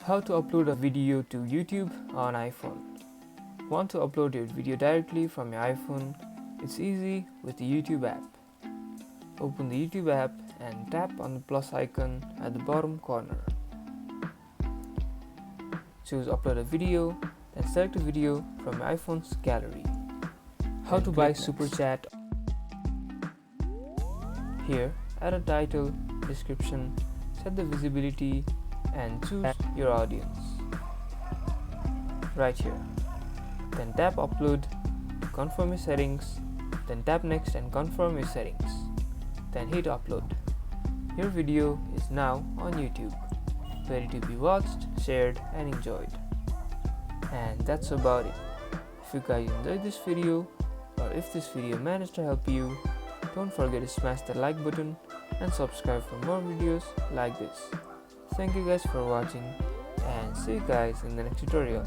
How to upload a video to YouTube on iPhone. Want to upload your video directly from your iPhone? It's easy with the YouTube app. Open the YouTube app and tap on the plus icon at the bottom corner. Choose upload a video, then select a video from your iPhone's gallery. How to buy Super Chat. Here, add a title, description, set the visibility and choose your audience. Right here. Then tap upload to confirm your settings, then tap next and confirm your settings. Then hit upload. Your video is now on YouTube, ready to be watched, shared and enjoyed. And that's about it. If you guys enjoyed this video or if this video managed to help you, don't forget to smash the like button and subscribe for more videos like this. Thank you guys for watching and see you guys in the next tutorial.